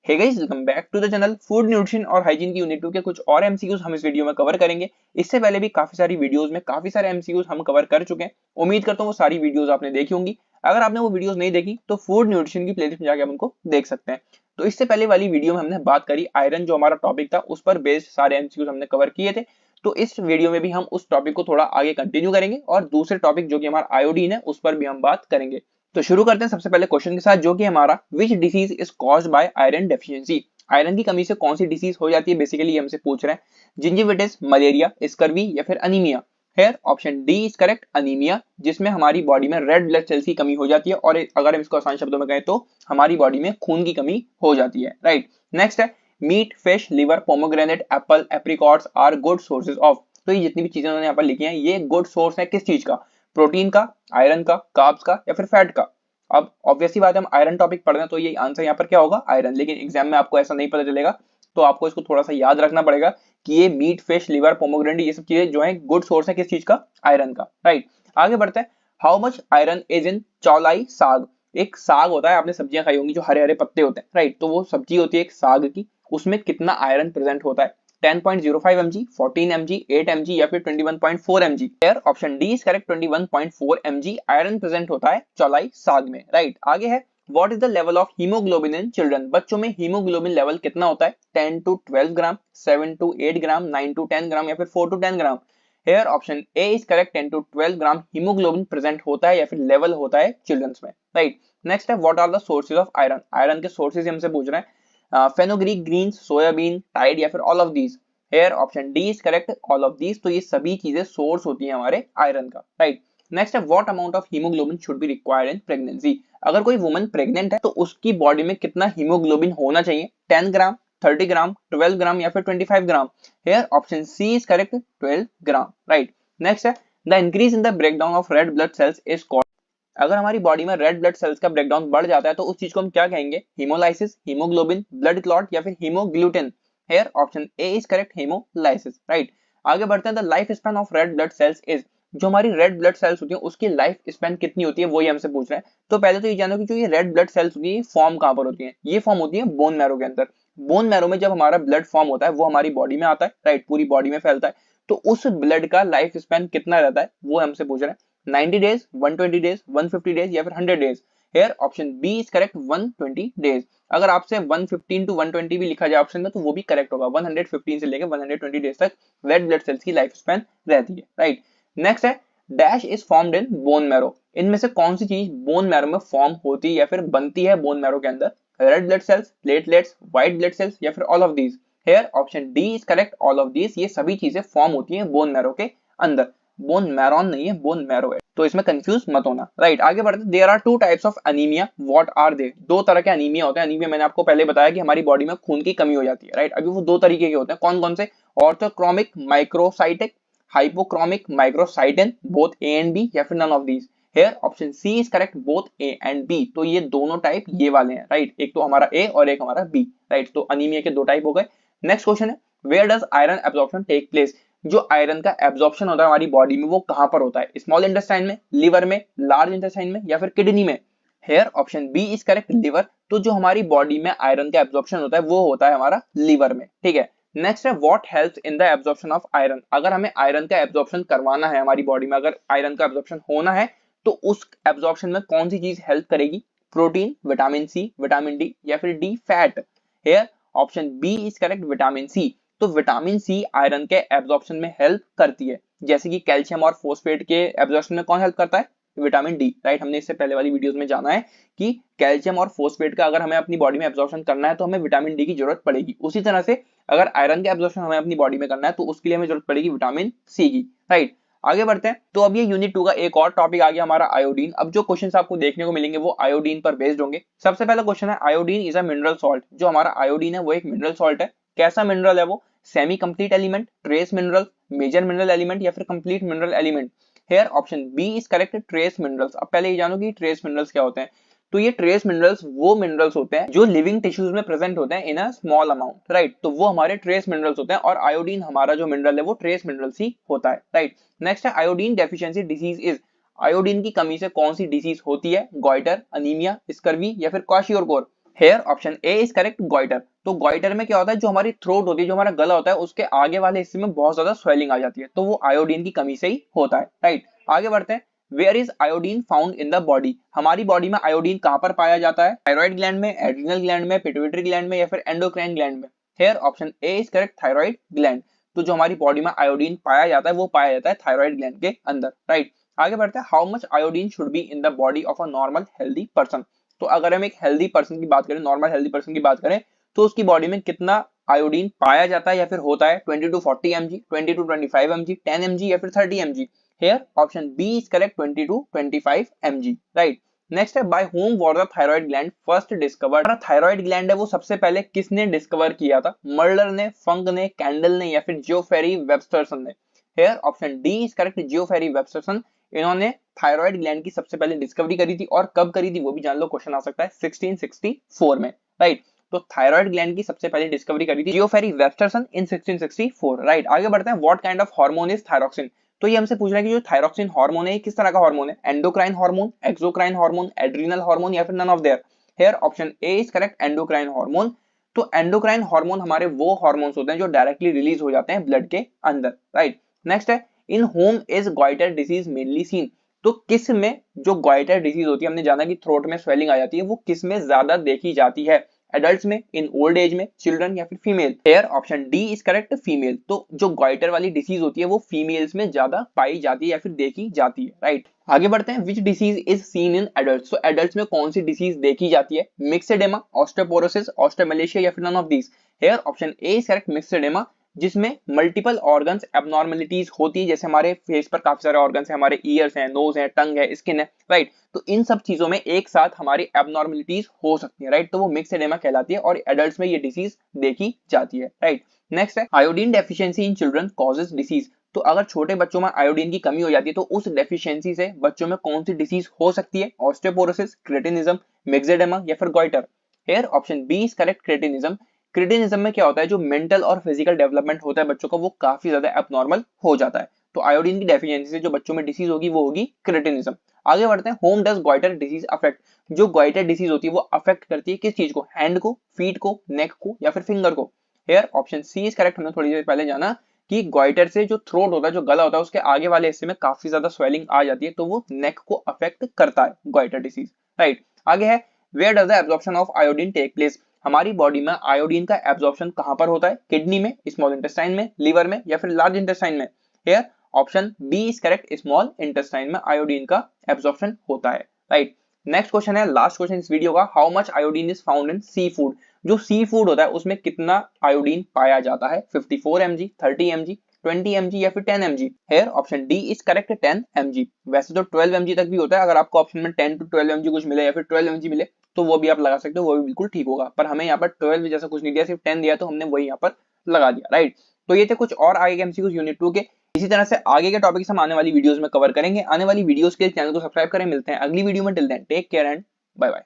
Hey guys, welcome back to the channel. Food nutrition और hygiene की unit 2 के कुछ और एमसीक्यूज हम इस वीडियो में कवर करेंगे। इससे पहले भी काफी सारी वीडियोस में काफी सारे एमसीक्यूज हम कवर कर चुके हैं। उम्मीद करता हूं वो सारी वीडियोस आपने देखी होंगी। अगर आपने वो वीडियोस नहीं देखी तो फूड न्यूट्रिशन की प्लेलिस्ट में जाकर आप उनको देख सकते हैं। तो इससे पहले वाली वीडियो में हमने बात करी आयरन, जो हमारा टॉपिक था उस पर बेस्ड सारे एमसीक्यूज हमने कवर किए थे। तो इस वीडियो में भी हम उस टॉपिक को थोड़ा आगे कंटिन्यू करेंगे और दूसरे टॉपिक जो कि हमारा आयोडीन है उस पर भी हम बात करेंगे। तो शुरू करते हैं सबसे पहले क्वेश्चन के साथ, जो कि हमारा which disease is caused by iron deficiency. Iron की कमी से कौन सी डिसीज हो जाती है, बेसिकली हमसे पूछ रहे हैं। जिंजिविटिस, मलेरिया, स्कर्वी या फिर anaemia. Hair option D is correct, anaemia, जिसमें हमारी बॉडी में रेड ब्लड सेल्स की कमी हो जाती है। और अगर हम इसको आसान शब्दों में कहें तो हमारी बॉडी में खून की कमी हो जाती है। राइट। नेक्स्ट है meat, fish, liver, pomegranate, apple, apricots are good sources of. तो ये जितनी भी चीजें उन्होंने यहाँ पर लिखी हैं, ये गुड सोर्स है किस चीज का? प्रोटीन का, आयरन का, कार्ब्स का या फिर फैट का। अब ऑब्वियसली बात है, हम आयरन टॉपिक पढ़ रहे हैं तो ये आंसर यहाँ पर क्या होगा? आयरन। लेकिन एग्जाम में आपको ऐसा नहीं पता चलेगा, तो आपको इसको थोड़ा सा याद रखना पड़ेगा कि ये मीट, फिश, लिवर, पोमोग्रेनेट ये सब चीजें जो है गुड सोर्स है किस चीज का? आयरन का। राइट। आगे बढ़ते हैं। How much iron is in चौलाई साग। एक साग होता है, आपने सब्जियां खाई होंगी जो हरे हरे पत्ते होते हैं। राइट। तो वो सब्जी होती है एक साग की, उसमें कितना आयरन प्रेजेंट होता है? 10.05 mg, 14 mg, 8 mg या फिर 21.4 mg। Here option D is correct, 21.4 mg iron present होता है चौलाई साग में। राइट। आगे है what is the level of haemoglobin in children. बच्चों में हीमोग्लोबिन लेवल कितना होता है? 10 to 12 gram, 7 to 8 gram, 9 to 10 ग्राम या फिर 4 to 10 gram. Here option A is correct, 10 to 12 gram haemoglobin present होता है या फिर लेवल होता है चिल्ड्रंस में। राइट। नेक्स्ट है what are the sources of iron. Iron के सोर्सेज हमसे पूछ रहे हैं। फेनोग्रीक ग्रीन्स, सोयाबीन, टाइड या फिर all of these. Here option D is correct, all of these. तो ये सभी चीजें सोर्स होती हैं हमारे आयरन का। राइट। नेक्स्ट है what amount of haemoglobin should be required in pregnancy. अगर कोई वुमन प्रेग्नेंट है तो उसकी बॉडी में कितना हीमोग्लोबिन होना चाहिए? 10 ग्राम, 30 ग्राम, 12 ग्राम या फिर 25 gram. Here option C is correct, 12 gram. Right. Next है the increase in the breakdown of red blood cells is called. अगर हमारी बॉडी में रेड ब्लड सेल्स का ब्रेकडाउन बढ़ जाता है तो उस चीज को हम क्या कहेंगे? हीमोलाइसिस, हीमोग्लोबिन, ब्लड क्लॉट या फिर haemagglutinin. Here option A is correct, haemolysis. Right. आगे बढ़ते हैं। The life span of red blood cells is. जो हमारी रेड ब्लड सेल्स होती है उसकी लाइफ स्पैन कितनी होती है, वही हमसे पूछ रहे हैं। तो पहले तो ये जानो कि जो ये रेड ब्लड सेल्स होती है फॉर्म कहां पर होती है? ये फॉर्म होती है बोन मैरो के अंदर। बोन मैरो में जब हमारा ब्लड फॉर्म होता है वो हमारी बॉडी में आता है। राइट। पूरी बॉडी में फैलता है। तो उस ब्लड का लाइफ स्पैन कितना रहता है वो हमसे पूछ रहे हैं। 90 डेज, 120 डेज, 150 डेज या फिर 100 days. Here option B is correct, 120 days. अगर आपसे 115 टू 120 भी लिखा जाए ऑप्शन में तो वो भी करेक्ट होगा। 115 से लेकर 120 डेज तक रेड ब्लड सेल्स की लाइफ स्पैन रहती है। राइट। नेक्स्ट है dash is formed in bone marrow. इनमें से कौन सी चीज बोन मैरो में फॉर्म होती है या फिर बनती है बोन मैरो के अंदर? Red blood sales, platelets, white blood cells या फिर all of these. Here option D is correct, all of these. ये सभी चीजें फॉर्म होती है बोन मैरो के अंदर। बोन मैरोन नहीं है, बोन मैरो है, तो इसमें कंफ्यूज मत होना। राइट। आगे बढ़ते। There are two types of anaemia, what are they. दो तरह के अनीमिया होते हैं। अनीमिया मैंने आपको पहले बताया कि हमारी बॉडी में खून की कमी हो जाती है। राइट। अभी वो दो तरीके के होते हैं। कौन कौन से? Orthochromic microcytic, hypochromic microcytic, both A and B या फिर none of these. Here option C is correct, both A and B. तो ये दोनों टाइप ये वाले हैं। राइट। एक तो हमारा ए और एक हमारा बी। राइट। तो अनीमिया के दो टाइप हो गए। नेक्स्ट क्वेश्चन है where does iron absorption take place. जो आयरन का एब्जॉर्प्शन होता है हमारी बॉडी में वो कहां पर होता है? स्मॉल इंटेस्टाइन में, लिवर में, लार्ज इंटेस्टाइन में या फिर किडनी में। Here option B is correct, liver. तो जो हमारी बॉडी में आयरन का एब्जॉर्प्शन होता है वो होता है हमारा लिवर में। ठीक है। नेक्स्ट है what helps in the absorption of iron. अगर हमें आयरन का एब्जॉर्प्शन करवाना है हमारी बॉडी में, अगर आयरन का एब्जॉर्प्शन होना है तो उस एब्जॉर्प्शन में कौन सी चीज हेल्प करेगी? Protein, vitamin C, vitamin D या फिर D fat. Here option B is correct, vitamin C. तो विटामिन सी आयरन के एब्जॉर्प्शन में हेल्प करती है। जैसे कि कैल्शियम और फोस्फेट के एब्जॉर्प्शन में कौन हेल्प करता है? Vitamin D. राइट। हमने इससे पहले वाली वीडियोस में जाना है कि कैल्शियम और फोस्फेट का अगर हमें अपनी बॉडी में एब्जॉर्प्शन करना है तो हमें विटामिन डी की जरूरत पड़ेगी। उसी तरह से अगर आयरन का एब्जॉर्प्शन हमें अपनी बॉडी में करना है तो उसके लिए हमें जरूरत पड़ेगी विटामिन सी की। राइट। आगे बढ़ते हैं। तो अब ये यूनिट 2 का एक और टॉपिक आ गया हमारा आयोडीन। अब जो क्वेश्चंस आपको देखने को मिलेंगे वो आयोडीन पर बेस्ड होंगे। सबसे पहला क्वेश्चन है iodine is a mineral salt. जो हमारा आयोडीन है वो एक मिनरल सॉल्ट है। कैसा मिनरल है वो? Semi complete element, trace mineral, major mineral element या फिर complete mineral element. Here option B is correct, trace minerals. अब पहले ये जानो कि ट्रेस मिनरल्स क्या होते हैं। तो ये ट्रेस मिनरल्स वो मिनरल्स होते हैं जो लिविंग टिश्यूज में प्रेजेंट होते हैं इन अ स्मॉल अमाउंट। राइट। तो वो हमारे ट्रेस मिनरल्स होते हैं और आयोडीन हमारा जो मिनरल है वो ट्रेस मिनरल्स ही होता है। राइट। नेक्स्ट है iodine deficiency disease is. Iodine की कमी से कौन सी डिजीज होती है? गॉइटर, अनीमिया, स्कर्वी या फिर kwashiorkor. Hair option A is correct goitre. तो गॉइटर में क्या होता है, जो हमारी थ्रोट होती है, जो हमारा गला होता है, उसके आगे वाले हिस्से में बहुत ज्यादा स्वेलिंग आ जाती है, तो वो आयोडीन की कमी से ही होता है, राइट। आगे बढ़ते हैं, where is iodine found in the body. हमारी बॉडी में आयोडीन कहां पर पाया जाता है, थायराइड ग्लैंड में, एड्रिनल ग्लैंड में, पिट्यूटरी ग्लैंड में, या फिर एंडोक्राइन ग्लैंड में। Here option A is correct thyroid gland. तो जो हमारी बॉडी में आयोडीन पाया जाता है वो पाया जाता है थायराइड ग्लैंड के अंदर, राइट। आगे बढ़ते हैं, how much iodine should be in the body of a normal healthy person. तो अगर हम एक हेल्दी पर्सन की बात करें, नॉर्मल हेल्दी पर्सन की बात करें, तो उसकी बॉडी में कितना आयोडीन पाया जाता है या फिर होता है, 20 to 40 mg, 20 to 25 mg, 10 mg या फिर 30 mg। Here option B is correct, 20 to 25 mg, right. Next है, by whom was the thyroid gland first discovered. Thyroid gland है वो सबसे पहले किसने डिस्कवर किया था, मर्लर ने, फंक ने, कैंडल ने, या फिर जियोफेरी वेबस्टरसन ने। Here option D is correct, Geoffrey Websterson. इन्होंने थायराइड ग्लैंड की सबसे पहले डिस्कवरी करी थी, और कब करी थी वो भी जान लो, क्वेश्चन आ सकता है 1664 में, राइट। तो थायराइड ग्लैंड की सबसे पहले डिस्कवरी करी थी जियोफेरी वेबस्टरसन इन 1664, राइट। आगे बढ़ते हैं, what kind of hormone is thyroxine. तो ये हमसे पूछ रहा है कि जो थायरोक्सिन हार्मोन है किस तरह का हार्मोन है, endocrine hormone, exocrine hormone, adrenal hormone, या फिर none of there. Here option A is correct, endocrine hormone. तो एंडोक्राइन हार्मोन हमारे वो हार्मोन्स होते हैं जो डायरेक्टली रिलीज हो जाते हैं ब्लड के अंदर, राइट। नेक्स्ट है, in whom is goitre disease mainly seen. तो किस में जो गॉइटर डिजीज होती है, हमने जाना कि थ्रोट में स्वेलिंग आ जाती है, वो किस में ज्यादा देखी जाती है, एडल्ट्स में, इन ओल्ड एज में, चिल्ड्रन, या फिर female. Hair option D is correct, female. तो जो गॉइटर वाली डिसीज होती है वो फीमेल्स में ज्यादा पाई जाती है या फिर देखी जाती है, राइट। आगे बढ़ते हैं, which disease is seen in adults. तो एडल्ट्स में कौन सी डिसीज देखी जाती है, मिक्सेडेमा, ऑस्टियोपोरोसिस, ऑस्टियोमलेशिया, या फिर none of these. Here option A is correct, myxoedema, जिसमें मल्टीपल ऑर्गन्स एबनॉर्मलिटीज होती है, जैसे हमारे फेस पर काफी सारे ऑर्गन्स हैं, हमारे ईयर्स हैं, नोज है, टंग है, स्किन है, राइट। तो इन सब चीजों में एक साथ हमारी एबनॉर्मलिटीज हो सकती है, राइट। तो वो मिक्स एडेमा कहलाती है और एडल्ट्स में ये डिसीज देखी जाती है, राइट। नेक्स्ट है, iodine deficiency in children causes disease. तो अगर छोटे बच्चों में आयोडीन की कमी हो जाती है तो उस डेफिशिएंसी से बच्चों में कौन सी डिसीज हो सकती है, ऑस्टियोपोरोसिस, क्रेटिनिज्म, मिक्सेडेमा, या फिर goitre. Here option B is correct, cretinism. Cretinism में क्या होता है, जो मेंटल और फिजिकल डेवलपमेंट होता है बच्चों का वो काफी ज्यादा एबनॉर्मल हो जाता है। तो आयोडीन की डेफिशिएंसी से जो बच्चों में डिसीज होगी वो होगी क्रेटिनिज्म। आगे बढ़ते हैं, home does goitre disease affect. जो गॉइटर डिसीज होती है वो अफेक्ट करती है किस चीज को, हैंड को, फीट को, नेक को, या फिर फिंगर को। Here option C is correct. हमने थोड़ी देर पहले जाना कि गॉइटर से जो थ्रोट होता है, जो गला होता है, उसके आगे वाले हिस्से में काफी ज्यादा स्वेलिंग आ जाती है, तो वो नेक को अफेक्ट करता है गॉइटर डिसीज, राइट। आगे है, where does the absorption of iodine take place. हमारी बॉडी में आयोडीन का एब्जॉर्प्शन कहां पर होता है, किडनी में, स्मॉल इंटेस्टाइन में, लिवर में, या फिर लार्ज इंटेस्टाइन में। Here option B is correct, small intestine में आयोडीन का एब्जॉर्प्शन होता है, राइट। नेक्स्ट क्वेश्चन है, लास्ट क्वेश्चन इस वीडियो का, how much iodine is found in seafood. जो सी फूड होता है उसमें कितना आयोडीन पाया जाता है, 54 mg, 30 mg, 20 mg, या फिर 10 mg। Here option D is correct, 10 mg। वैसे तो 12 mg तक भी होता है, अगर आपको ऑप्शन में 10 to 12 mg कुछ मिले या फिर 12 mg मिले तो वो भी आप लगा सकते हो, वो भी बिल्कुल ठीक होगा। पर हमें यहाँ पर 12 जैसा कुछ नहीं दिया, सिर्फ 10 दिया, तो हमने वही यहाँ पर लगा दिया, राइट। तो ये थे कुछ और आगे के एमसीक्यूज यूनिट 2 के। इसी तरह से आगे के टॉपिक्स हम आने वाली वीडियोस में कवर करेंगे। आने वाली वीडियोस के लिए चैनल को सब्सक्राइब करें। मिलते हैं अगली वीडियो में, till then take care and bye bye.